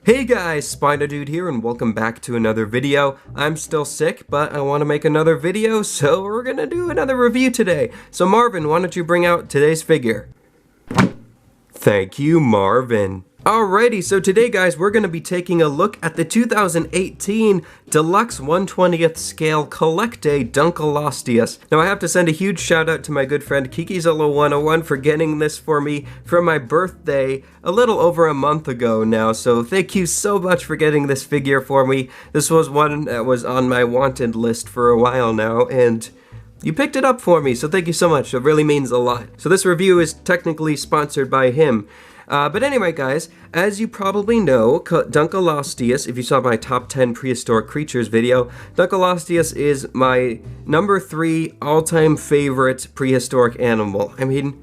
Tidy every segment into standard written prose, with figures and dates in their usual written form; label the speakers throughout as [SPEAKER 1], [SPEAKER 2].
[SPEAKER 1] Hey guys, SpinoDude here and welcome back to another video. I'm still sick, but I want to make another video, so we're gonna do another review today. So Marvin, why don't you bring out today's figure? Thank you, Marvin. Alrighty, so today guys, we're gonna be taking a look at the 2018 Deluxe 1/20th scale CollectA Dunkleosteus. Now I have to send a huge shout out to my good friend KikiZolo101 for getting this for me for my birthday a little over a month ago now, so thank you so much for getting this figure for me. This was one that was on my wanted list for a while now, and you picked it up for me, so thank you so much. It really means a lot. So this review is technically sponsored by him. But anyway, guys, as you probably know, Dunkleosteus, if you saw my top 10 prehistoric creatures video, Dunkleosteus is my number 3 all-time favorite prehistoric animal. I mean,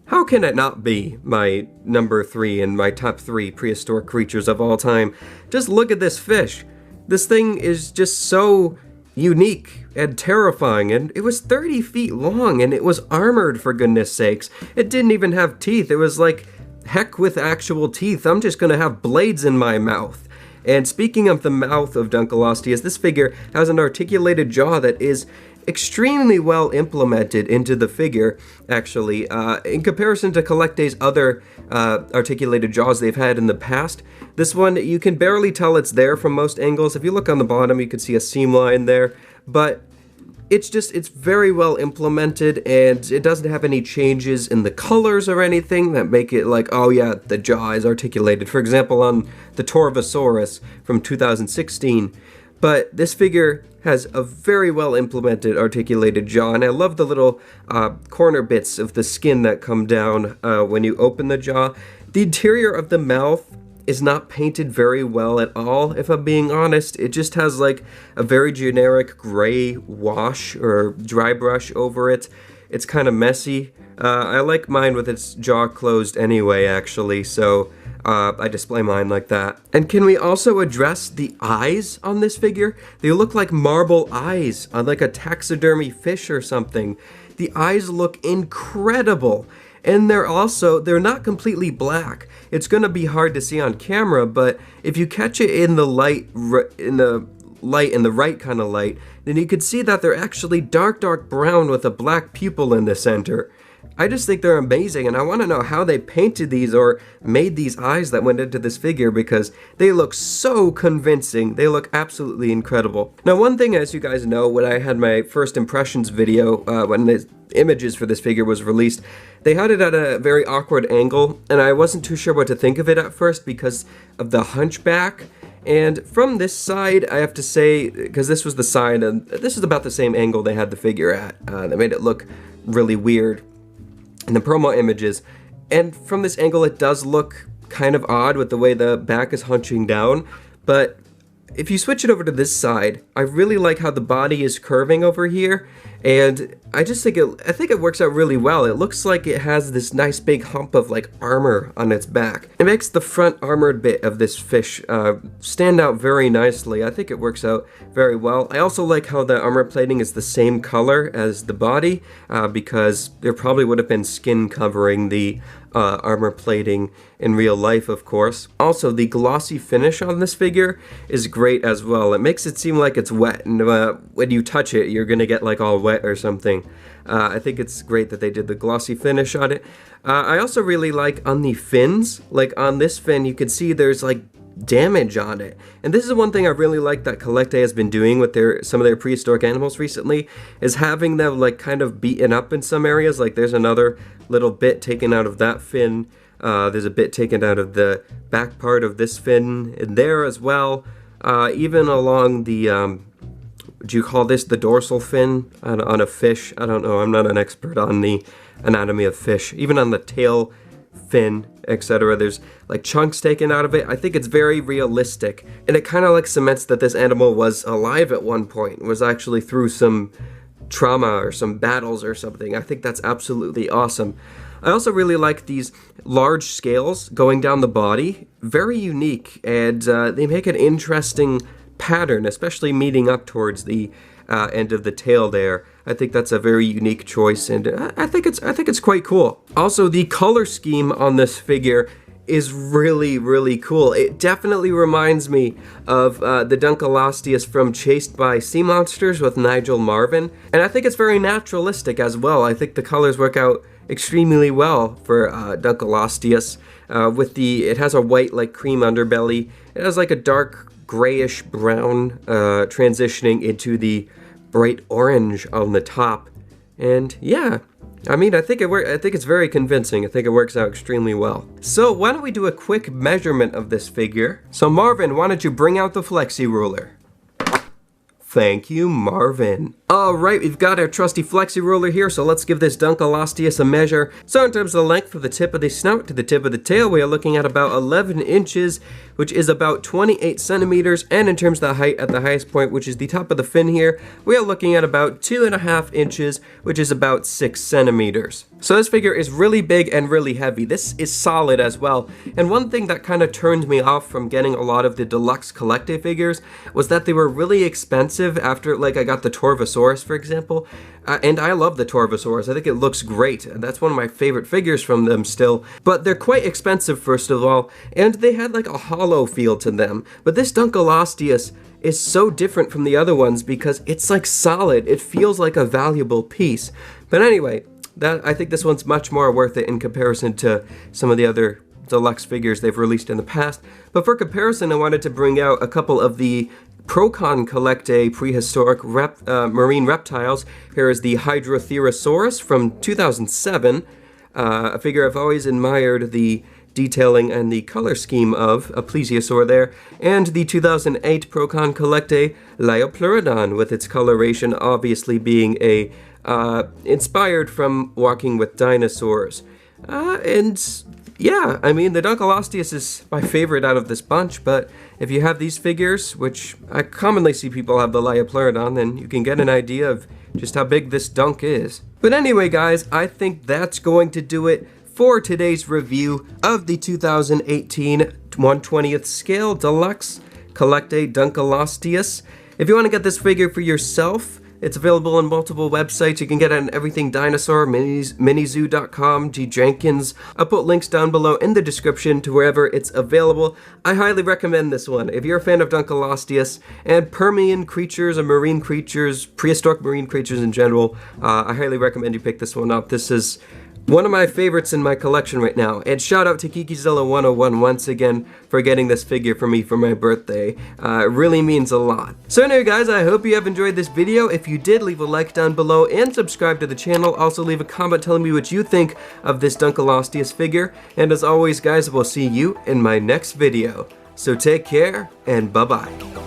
[SPEAKER 1] how can it not be my number 3 in my top 3 prehistoric creatures of all time? Just look at this fish. This thing is just so unique and terrifying, and it was 30 feet long, and it was armored, for goodness sakes. It didn't even have teeth. It was like, heck with actual teeth, I'm just gonna have blades in my mouth. And speaking of the mouth of Dunkleosteus, this figure has an articulated jaw that is extremely well implemented into the figure, actually. In comparison to CollectA's other articulated jaws they've had in the past, this one, you can barely tell it's there from most angles. If you look on the bottom, you can see a seam line there, but it's very well implemented, and it doesn't have any changes in the colors or anything that make it like, oh yeah, the jaw is articulated. For example, on the Torvosaurus from 2016. But this figure has a very well implemented articulated jaw, and I love the little corner bits of the skin that come down when you open the jaw. The interior of the mouth is not painted very well at all, if I'm being honest. It just has like a very generic gray wash or dry brush over it. It's kind of messy. I like mine with its jaw closed anyway, actually, so I display mine like that. And can we also address the eyes on this figure? They look like marble eyes on like a taxidermy fish or something. The eyes look incredible. And they're not completely black. It's gonna be hard to see on camera, but if you catch it in the right kind of light, then you could see that they're actually dark brown with a black pupil in the center. I just think they're amazing, and I want to know how they painted these or made these eyes that went into this figure, because they look so convincing. They look absolutely incredible. Now, one thing, as you guys know, when I had my first impressions video, when the images for this figure was released, they had it at a very awkward angle, and I wasn't too sure what to think of it at first because of the hunchback. And from this side, I have to say, because this was the side, and this is about the same angle they had the figure at, that made it look really weird in the promo images. And from this angle, it does look kind of odd with the way the back is hunching down, but if you switch it over to this side, I really like how the body is curving over here, and I think it works out really well. It looks like it has this nice big hump of like armor on its back. It makes the front armored bit of this fish stand out very nicely. I think it works out very well. I also like how the armor plating is the same color as the body, because there probably would have been skin covering the armor plating in real life, of course. Also, the glossy finish on this figure is great as well. It makes it seem like it's wet, and when you touch it, you're gonna get like all wet or something. I think it's great that they did the glossy finish on it. I also really like on the fins, like on this fin, you can see there's like damage on it. And this is one thing I really like that CollectA has been doing with some of their prehistoric animals recently, is having them like kind of beaten up in some areas. Like there's another little bit taken out of that fin. There's a bit taken out of the back part of this fin in there as well. Even along the, do you call this the dorsal fin on a fish? I don't know, I'm not an expert on the anatomy of fish. Even on the tail fin, etc. There's like chunks taken out of it. I think it's very realistic, and it kind of like cements that this animal was alive at one point, was actually through some trauma or some battles or something. I think that's absolutely awesome. I also really like these large scales going down the body. Very unique, and they make an interesting pattern, especially meeting up towards the end of the tail there. I think that's a very unique choice, and I think it's quite cool. Also, the color scheme on this figure is really, really cool. It definitely reminds me of the Dunkleosteus from Chased by Sea Monsters with Nigel Marven, and I think it's very naturalistic as well. I think the colors work out extremely well for Dunkleosteus. It has a white, like, cream underbelly. It has like a dark grayish brown transitioning into the bright orange on the top, and yeah. I mean, I think it's very convincing. I think it works out extremely well. So why don't we do a quick measurement of this figure? So Marvin, why don't you bring out the flexi ruler? Thank you, Marvin. Alright, we've got our trusty flexi ruler here, so let's give this Dunkleosteus a measure. So in terms of the length from the tip of the snout to the tip of the tail, we are looking at about 11 inches, which is about 28 centimeters, and in terms of the height at the highest point, which is the top of the fin here, we are looking at about 2.5 inches, which is about 6 centimeters. So this figure is really big and really heavy. This is solid as well, and one thing that kind of turned me off from getting a lot of the Deluxe CollectA figures was that they were really expensive after, like, I got the Torvosaurus, for example, and I love the Torvosaurus. I think it looks great, and that's one of my favorite figures from them still, but they're quite expensive, first of all, and they had like a hollow feel to them. But this Dunkleosteus is so different from the other ones because it's like solid. It feels like a valuable piece. But anyway, I think this one's much more worth it in comparison to some of the other Deluxe figures they've released in the past. But for comparison, I wanted to bring out a couple of the Procon CollectA prehistoric marine reptiles. Here is the Hydrotherosaurus from 2007, a figure I've always admired the detailing and the color scheme of, a plesiosaur there, and the 2008 Procon CollectA Liopleurodon, with its coloration obviously being inspired from Walking with Dinosaurs. And yeah, I mean, the Dunkleosteus is my favorite out of this bunch, but if you have these figures, which I commonly see people have the Liopleurodon, then you can get an idea of just how big this dunk is. But anyway, guys, I think that's going to do it for today's review of the 2018 1/20th scale Deluxe CollectA Dunkleosteus. If you want to get this figure for yourself, it's available on multiple websites. You can get it on Everything Dinosaur, Minizoo.com, G. Jenkins. I'll put links down below in the description to wherever it's available. I highly recommend this one. If you're a fan of Dunkleosteus and Permian creatures or marine creatures, prehistoric marine creatures in general, I highly recommend you pick this one up. This is one of my favorites in my collection right now, and shout out to KikiZilla101 once again for getting this figure for me for my birthday. It really means a lot. So anyway, guys, I hope you have enjoyed this video. If you did, leave a like down below and subscribe to the channel. Also leave a comment telling me what you think of this Dunkleosteus figure. And as always, guys, we'll see you in my next video. So take care, and bye-bye.